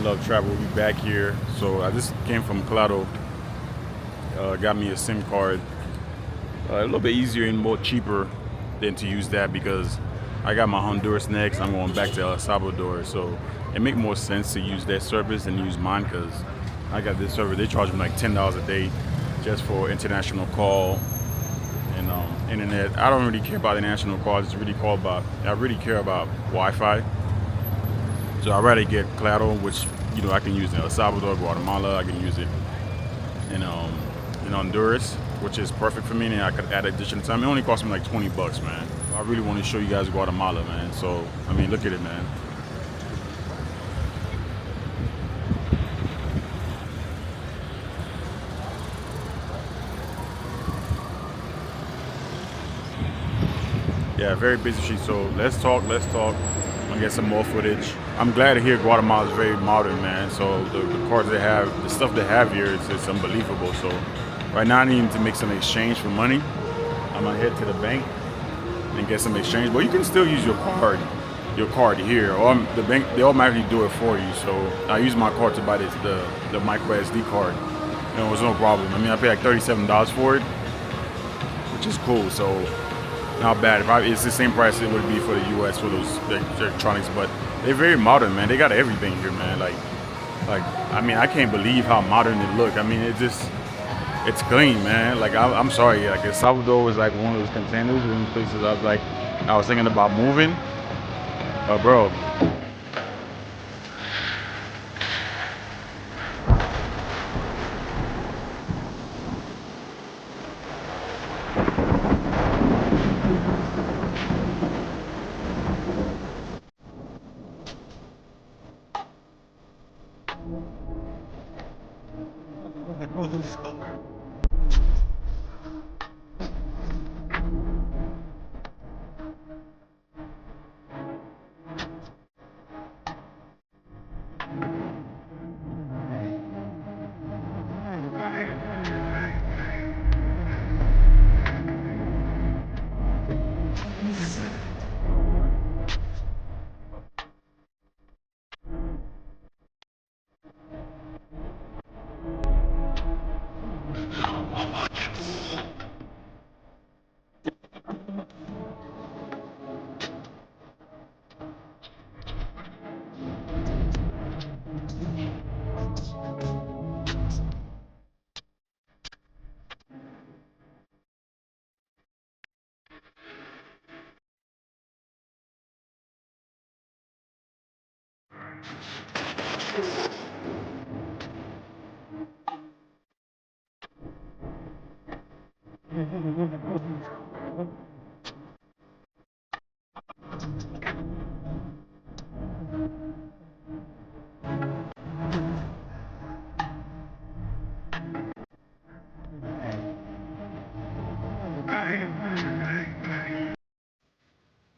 love travel. We'll be back here. So I just came from Claro. Got me a SIM card. A little bit easier and more cheaper than to use that because I got my Honduras next. I'm going back to El Salvador. So it make more sense to use that service than use mine because I got this service. They charge me like $10 a day just for international call and internet. I don't really care about international calls. I really care about Wi-Fi. So I'd rather get Claro, which I can use in El Salvador, Guatemala. I can use it in Honduras, which is perfect for me. And I could add additional time. It only cost me like $20, man. I really want to show you guys Guatemala, man. So I mean, look at it, man. Yeah, very busy street. So let's talk. I'm gonna get some more footage. I'm glad to hear Guatemala is very modern, man. So the cars they have, the stuff they have here is unbelievable. So right now I need to make some exchange for money. I'm gonna head to the bank and get some exchange. But you can still use your card here, or the bank they automatically do it for you. So I use my card to buy the micro SD card. It was no problem. I mean, I paid like $37 for it, which is cool. So not bad. It's the same price it would be for the U.S. for those electronics, but they're very modern, man. They got everything here, man. Like I mean, I can't believe how modern it look. I mean, it's clean, man. Like I'm sorry, like El Salvador was like one of those contenders, one of those places I was thinking about moving, but bro.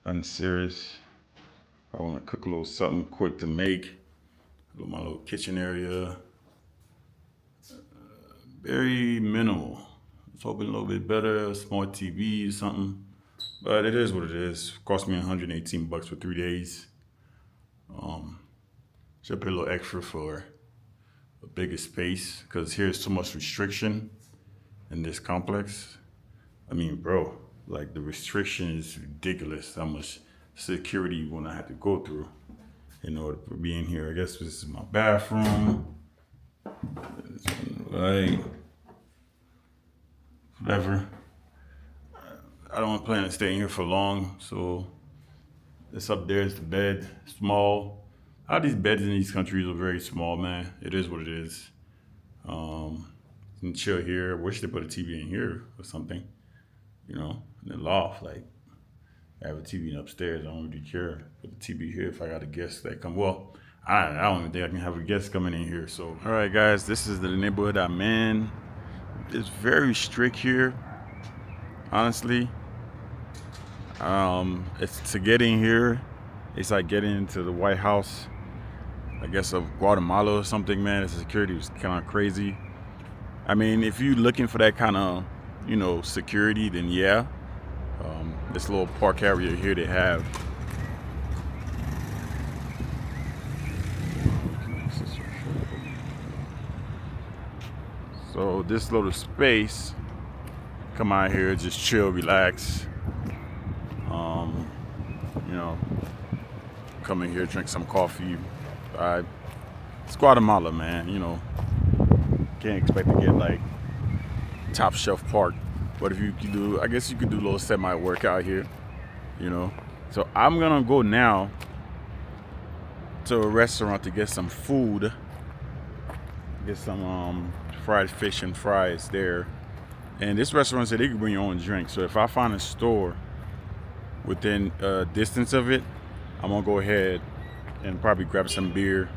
I'm serious. I want to cook a little something quick to make. My little kitchen area. Very minimal. I was hoping a little bit better, a small TV or something. But it is what it is. Cost me $118 for 3 days. Should pay a little extra for a bigger space because here's too much restriction in this complex. I mean, bro, like the restriction is ridiculous. How much security you want to have to go through in order to be in here. I guess this is my bathroom. Right. Whatever. I don't plan to stay in here for long, so this up there is the bed. Small. All these beds in these countries are very small, man. It is what it is. Can chill here. Wish they put a TV in here or something. In the loft, like I have a TV upstairs. I don't really care. Put the TV here if I got a guest that come. Well, I don't even think I can have a guest coming in here. So, all right, guys, this is the neighborhood I'm in. It's very strict here, honestly. It's to get in here. It's like getting into the White House, I guess, of Guatemala or something, man. The security was kind of crazy. I mean, if you're looking for that kind of, security, then yeah. This little park area here they have. So this little space, come out here, just chill, relax. You know, come in here, drink some coffee. It's Guatemala, man. You know, can't expect to get like top shelf park, but if you could do, I guess you could do a little semi workout here. You know, so I'm gonna go now to a restaurant to get some food, get some fried fish and fries there. And this restaurant said they can bring your own drink. So if I find a store within a distance of it, I'm gonna go ahead and probably grab some beer,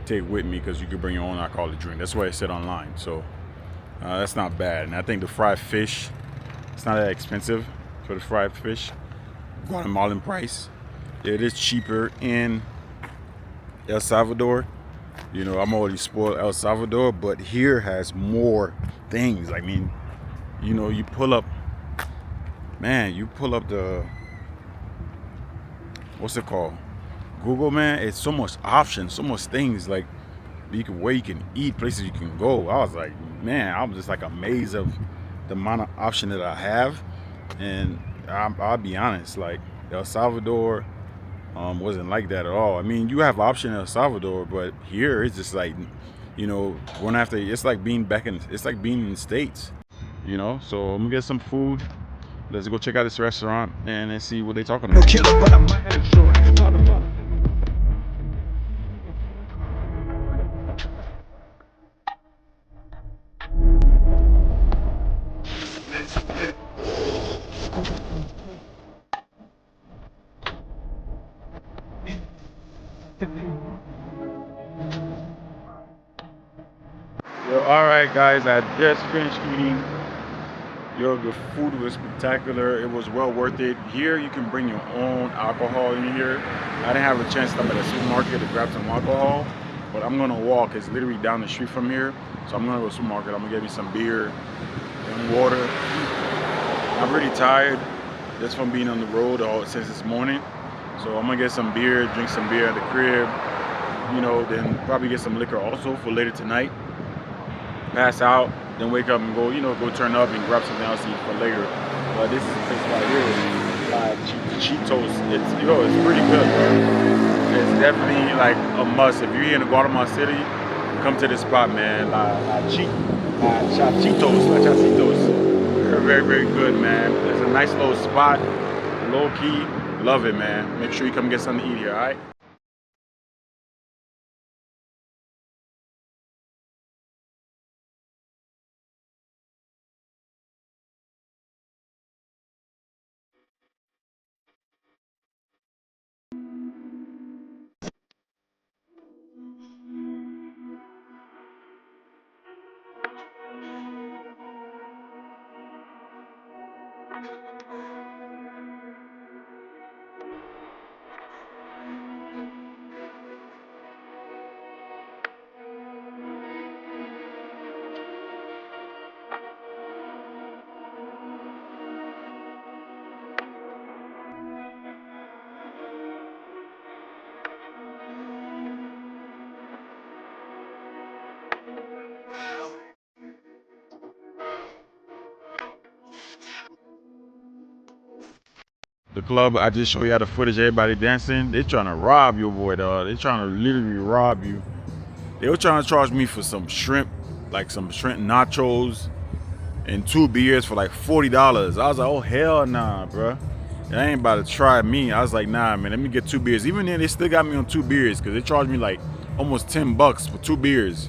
take with me, because you can bring your own alcoholic drink. That's what it said online. So that's not bad. And I think the fried fish, it's not that expensive for the fried fish. Guatemalan price. It is cheaper in El Salvador. You know, I'm already spoiled El Salvador, but here has more things. I mean, you know, you pull up the, what's it called? Google, man. It's so much options, so much things like where you can eat, places you can go. I was like, man, I'm just like amazed of the amount of option that I have. And I'll be honest, like El Salvador wasn't like that at all. I mean, you have option in El Salvador, but here it's just like, you know, going after, it's like being in the States, you know. So I'm gonna get some food. Let's go check out this restaurant and let's see what they talking about. Yo, all right, guys, I just finished eating. Yo, the food was spectacular. It was well worth it. Here, you can bring your own alcohol in here. I didn't have a chance to stop at a supermarket to grab some alcohol, but I'm gonna walk. It's literally down the street from here, so I'm gonna go to the supermarket. I'm gonna get me some beer and water. I'm really tired just from being on the road since this morning, so I'm gonna get some beer, drink some beer at the crib. You know, then probably get some liquor also for later tonight. Pass out, then wake up and go, you know, go turn up and grab something else to eat for later. But this is the place right here, Cheetos. It's pretty good, bro. It's definitely like a must. If you're here in Guatemala City, come to this spot, man. Chachitos. They're very, very good, man. It's a nice little spot, low key. Love it, man. Make sure you come get something to eat here, all right? The club, I just show you how the footage, everybody dancing. They trying to rob your boy, dog. They trying to literally rob you. They were trying to charge me for some shrimp, like some shrimp nachos and 2 beers for like $40. I was like, oh hell nah, bro. They ain't about to try me. I was like, nah, man, let me get 2 beers. Even then, they still got me on 2 beers because they charged me like almost $10 for 2 beers.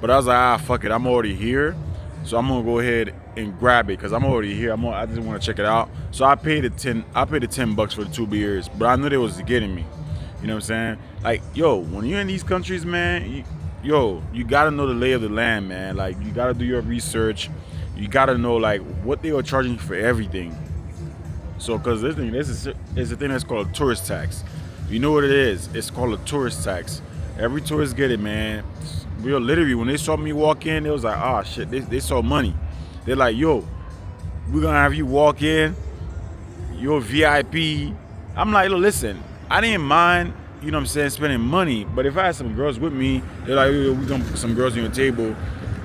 But I was like, fuck it, I'm already here, so I'm gonna go ahead and grab it because I'm already here. I just want to check it out. So I paid the $10 for the 2 beers, but I knew they was getting me. You know what I'm saying? Like, yo, when you're in these countries, man, you gotta know the lay of the land, man. Like, you gotta do your research. You gotta know like what they are charging you for everything. So, cause this is a thing that's called a tourist tax. You know what it is? It's called a tourist tax. Every tourist get it, man. Real literally, when they saw me walk in, it was like, ah, shit. They saw money. They're like, yo, we're gonna have you walk in. You're VIP. I'm like, look, listen, I didn't mind, you know what I'm saying, spending money. But if I had some girls with me, they're like, yo, we're gonna put some girls on your table.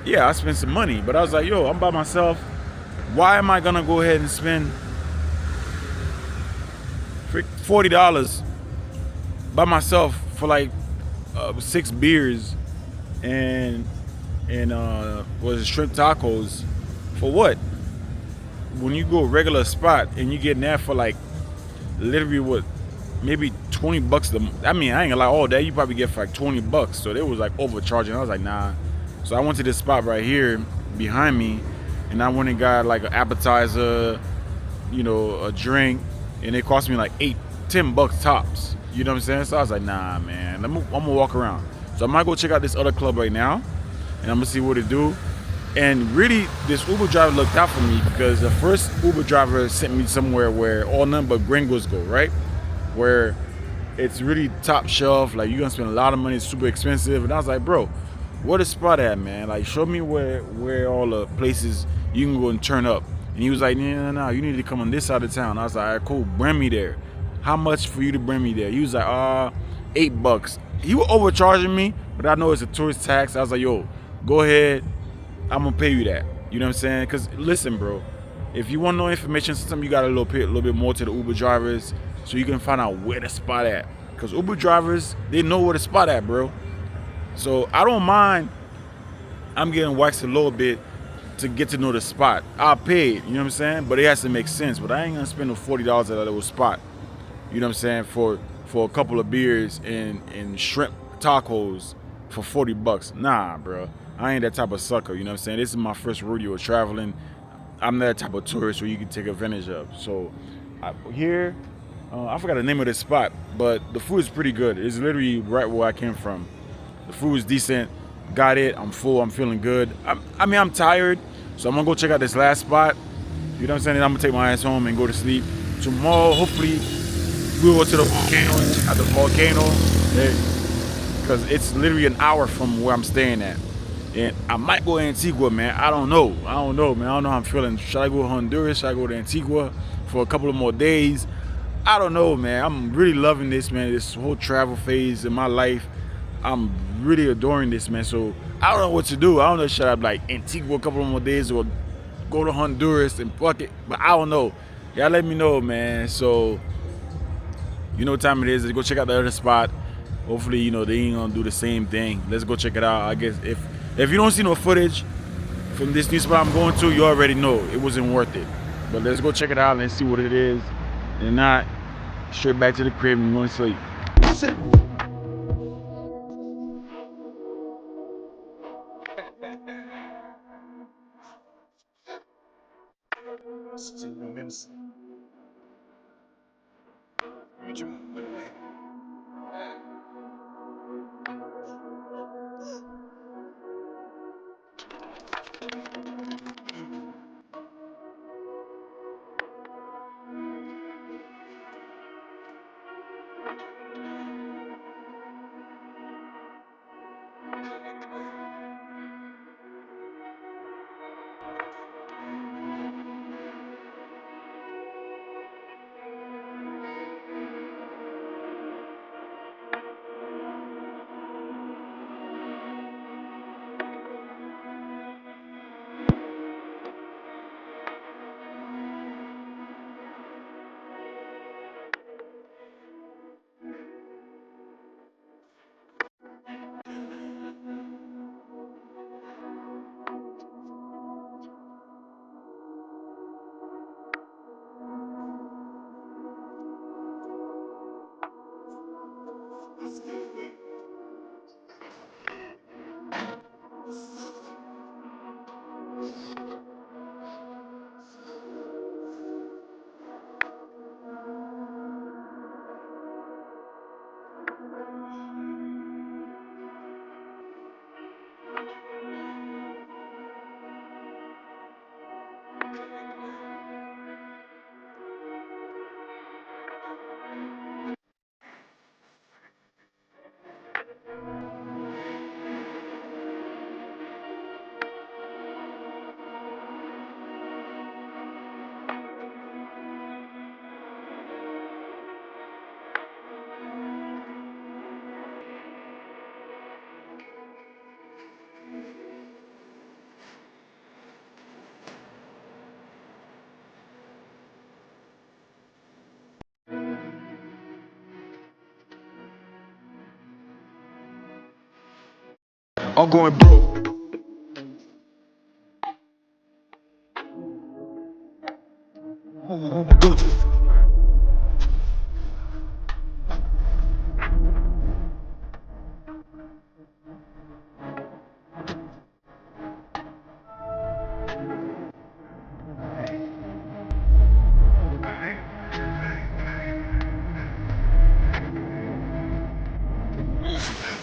Yeah, I spent some money, but I was like, yo, I'm by myself. Why am I gonna go ahead and spend $40 by myself for like 6 beers and was it shrimp tacos for what? When you go regular spot and you get that for like literally what, maybe $20. I mean, I ain't gonna lie, all day you probably get for like $20. So they was like overcharging. I was like, nah. So I went to this spot right here behind me, and I went and got like an appetizer, a drink, and it cost me like $10 tops. You know what I'm saying? So I was like, nah, man, I'm gonna walk around. So I might go check out this other club right now, and I'm gonna see what it do. And really, this Uber driver looked out for me because the first Uber driver sent me somewhere where all none but gringos go, right? Where it's really top shelf, like you're gonna spend a lot of money, it's super expensive. And I was like, bro, where the spot at, man? Like, show me where all the places you can go and turn up. And he was like, no, you need to come on this side of town. I was like, all right, cool, bring me there. How much for you to bring me there? He was like, $8. He was overcharging me, but I know it's a tourist tax. I was like, yo, go ahead, I'm gonna pay you that. You know what I'm saying? Cause listen, bro, if you want no information, sometimes you gotta pay a little bit more to the Uber drivers so you can find out where the spot at. Cause Uber drivers, they know where the spot at, bro. So I don't mind. I'm getting waxed a little bit to get to know the spot. I'll pay it, you know what I'm saying? But it has to make sense. But I ain't gonna spend no $40 at a little spot. You know what I'm saying? For a couple of beers and shrimp tacos for $40. Nah, bro. I ain't that type of sucker. You know what I'm saying? This is my first rodeo traveling. I'm that type of tourist where you can take advantage of. So here, I forgot the name of this spot, but the food is pretty good. It's literally right where I came from. The food is decent. Got it. I'm full. I'm feeling good. I'm tired, so I'm gonna go check out this last spot. You know what I'm saying? And I'm gonna take my ass home and go to sleep. Tomorrow, hopefully, we'll go to the volcano and check out the volcano, because it's literally an hour from where I'm staying at. And I might go to Antigua, man. I don't know. Man. I don't know how I'm feeling. Should I go to Honduras? Should I go to Antigua for a couple of more days? I don't know, man. I'm really loving this, man. This whole travel phase in my life. I'm really adoring this, man. So I don't know what to do. I don't know. Should I like Antigua a couple of more days or go to Honduras and fuck it? But I don't know. Y'all let me know, man. So you know what time it is. Let's go check out the other spot. Hopefully, they ain't gonna do the same thing. Let's go check it out. I guess if you don't see no footage from this new spot I'm going to, you already know it wasn't worth it. But let's go check it out and see what it is. And not straight back to the crib and going to sleep. I'm going broke.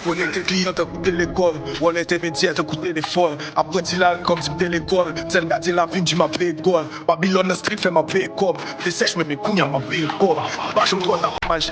On était client, t'as coûté l'école. On était métier, t'as coûté l'effort. Après, tu l'as comme si t'étais l'école. C'est le gars, la vie, tu m'as payé quoi. Babylone, street, fait ma paye quoi. T'es sèche, mais mes couilles, m'a payé quoi. Bah, je me dois ta magie.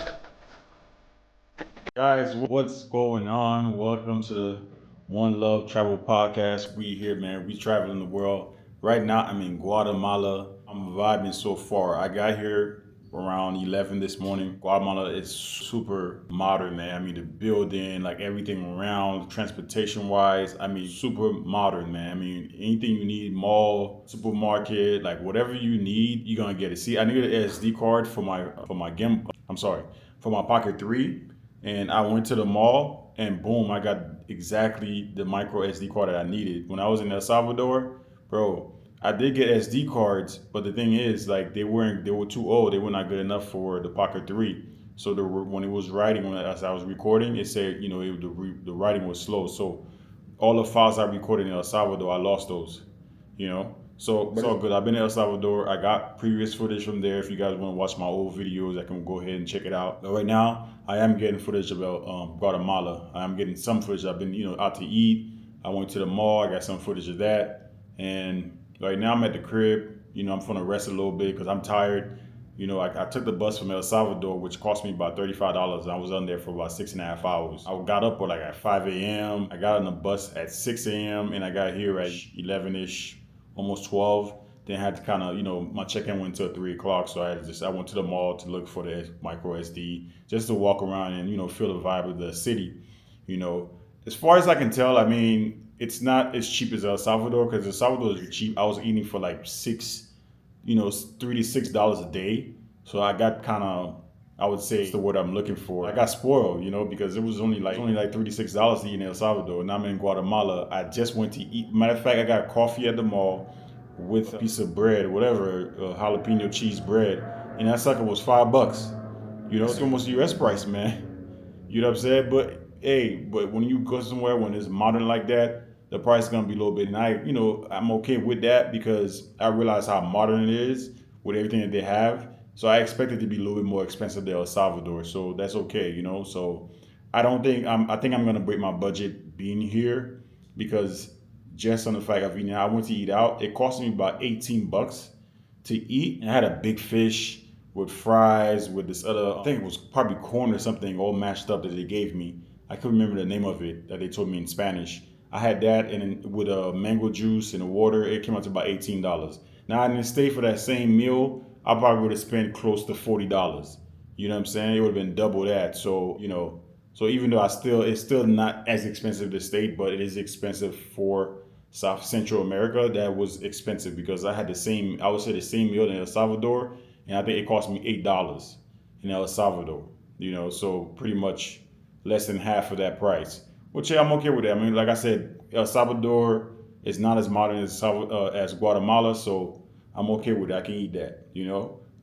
Guys, what's going on? Welcome to the One Love Travel Podcast. We here, man. We traveling the world. Right now, I'm in Guatemala. I'm vibing so far. I got here around 11 this morning. Guatemala is super modern, man. I mean, the building, like everything around, transportation wise, I mean, super modern, man. I mean, anything you need, mall, supermarket, like whatever you need, you're gonna get it. See, I need an SD card for my game. I'm sorry, for my Pocket 3, and I went to the mall and boom, I got exactly the micro SD card that I needed. When I was in El Salvador, bro, I did get SD cards, but the thing is, like, they were too old. They were not good enough for the Pocket 3. So when it was writing, as I was recording, it said, the writing was slow. So all the files I recorded in El Salvador, I lost those, you know. So it's all good. I've been in El Salvador. I got previous footage from there. If you guys want to watch my old videos, I can go ahead and check it out. But right now, I am getting footage of Guatemala. I am getting some footage. I've been, out to eat. I went to the mall. I got some footage of that. And right now, I'm at the crib. I'm gonna rest a little bit because I'm tired. I took the bus from El Salvador, which cost me about $35. I was on there for about 6.5 hours. I got up like at 5 a.m. I got on the bus at 6 a.m. and I got here at 11ish, almost 12. Then I had to kind of, my check-in went till 3 o'clock. So I went to the mall to look for the micro SD just to walk around and, feel the vibe of the city. You know, as far as I can tell, I mean, it's not as cheap as El Salvador because El Salvador is cheap. I was eating for like $3 to $6 a day. So I got kind of, I would say, it's the word I'm looking for. I got spoiled, because it was only like $3 to $6 to eat in El Salvador, and I'm in Guatemala. I just went to eat. Matter of fact, I got coffee at the mall with a piece of bread, whatever, jalapeno cheese bread, and that sucker was $5. It's almost US price, man. You know what I'm saying? But hey, but when you go somewhere when it's modern like that, the price is gonna be a little bit. And I'm okay with that because I realize how modern it is with everything that they have. So I expect it to be a little bit more expensive than El Salvador. So that's okay. So I don't think I think I'm gonna break my budget being here because just on the fact of eating, I went to eat out. It cost me about $18 to eat, and I had a big fish with fries with this other, I think it was probably corn or something, all mashed up that they gave me. I couldn't remember the name of it that they told me in Spanish. I had that, and then with a mango juice and a water, it came out to about $18. Now, I didn't stay for that same meal. I probably would have spent close to $40. You know what I'm saying? It would have been double that. So even though it's still not as expensive to state, but it is expensive for South Central America. That was expensive because I would say the same meal in El Salvador, and I think it cost me $8 in El Salvador. So pretty much less than half of that price. Which, yeah, I'm okay with that. I mean, like I said, El Salvador is not as modern as Guatemala, so I'm okay with it. I can eat that.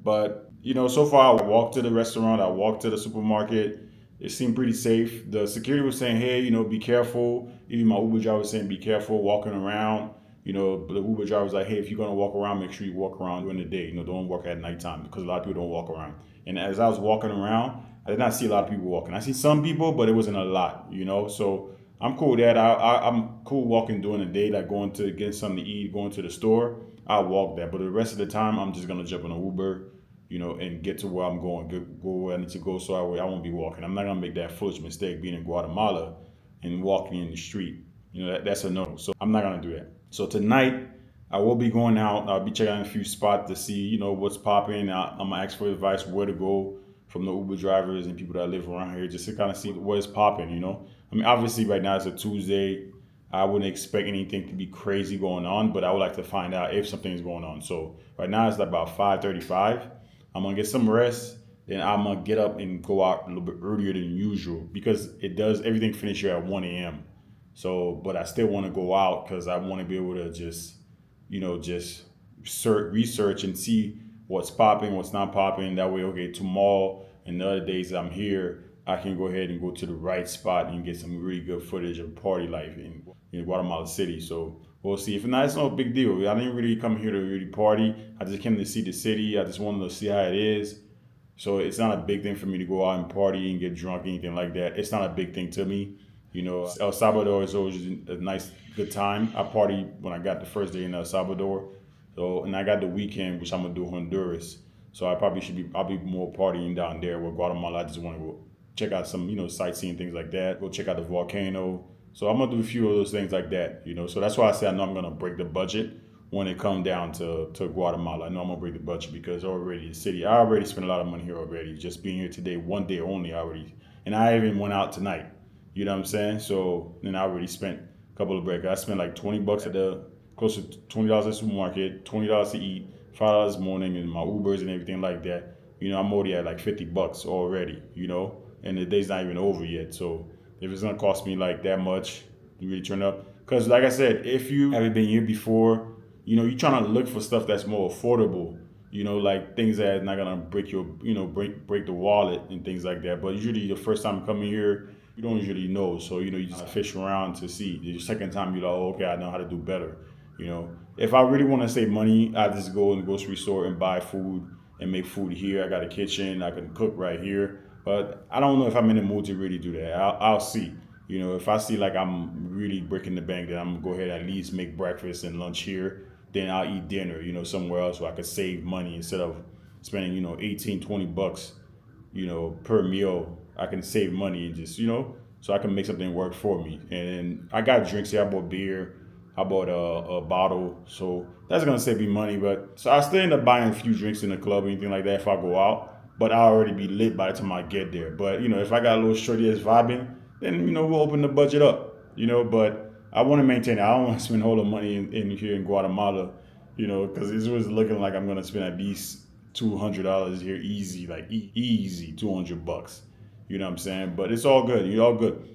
But so far I walked to the restaurant, I walked to the supermarket. It seemed pretty safe. The security was saying, "Hey, be careful." Even my Uber driver was saying, "Be careful walking around." But the Uber driver was like, "Hey, if you're gonna walk around, make sure you walk around during the day. Don't walk at nighttime because a lot of people don't walk around." And as I was walking around, I did not see a lot of people walking. I see some people, but it wasn't a lot. So I'm cool with that. I'm cool walking during the day, like going to get something to eat, going to the store. I'll walk that, but the rest of the time, I'm just gonna jump on an Uber, and get to where I'm going, go where I need to go, so I won't be walking. I'm not gonna make that foolish mistake being in Guatemala and walking in the street. That's a no. So I'm not gonna do that. So tonight, I will be going out. I'll be checking out a few spots to see, what's popping. I'm gonna ask for advice where to go from the Uber drivers and people that live around here, just to kind of see what is popping. I mean, obviously right now it's a Tuesday. I wouldn't expect anything to be crazy going on, but I would like to find out if something is going on. So right now it's about 5:35. I'm gonna get some rest. Then I'm gonna get up and go out a little bit earlier than usual because it does everything finish here at 1 a.m. So, but I still want to go out because I want to be able to just, just research and see what's popping, what's not popping. That way, okay, tomorrow and the other days I'm here, I can go ahead and go to the right spot and get some really good footage of party life in Guatemala City. So we'll see. If not, it's no big deal. I didn't really come here to really party. I just came to see the city. I just wanted to see how it is. So it's not a big thing for me to go out and party and get drunk, anything like that. It's not a big thing to me. El Salvador is always a nice, good time. I party when I got the first day in El Salvador. So, and I got the weekend, which I'm gonna do Honduras. So I probably should be, I'll be more partying down there with Guatemala. I just want to go check out some, sightseeing things like that. Go check out the volcano. So I'm gonna do a few of those things like that. So that's why I say I know I'm gonna break the budget when it come down to Guatemala. I know I'm gonna break the budget because already the city, I already spent a lot of money here already. Just being here today, one day only already. And I even went out tonight. You know what I'm saying? So then I already spent a couple of breaks. I spent like $20 at the close to $20 at the supermarket, $20 to eat, $5 morning, and my Ubers and everything like that. I'm already at like $50 already. And the day's not even over yet. So if it's gonna cost me like that much to really turn up, because like I said, if you haven't been here before, you're trying to look for stuff that's more affordable. Like things that are not gonna break your, break the wallet and things like that. But usually, the first time coming here, you don't usually know. So you just fish around to see. The second time, you're like, oh, okay, I know how to do better. If I really want to save money, I just go in the grocery store and buy food and make food here. I got a kitchen, I can cook right here. But I don't know if I'm in the mood to really do that. I'll see. If I see like I'm really breaking the bank, then I'm gonna go ahead and at least make breakfast and lunch here. Then I'll eat dinner, somewhere else where I could save money instead of spending, 18, $20, per meal. I can save money and just, so I can make something work for me. And I got drinks here. I bought beer. I bought a bottle. So that's gonna save me money. But so I still end up buying a few drinks in the club or anything like that if I go out. But I'll already be lit by the time I get there. But if I got a little shorty that's vibing, then we'll open the budget up. But I want to maintain it. I don't want to spend a whole lot of money in here in Guatemala. Because it was looking like I'm gonna spend at least $200 here, easy, like easy $200. You know what I'm saying? But it's all good. You're all good.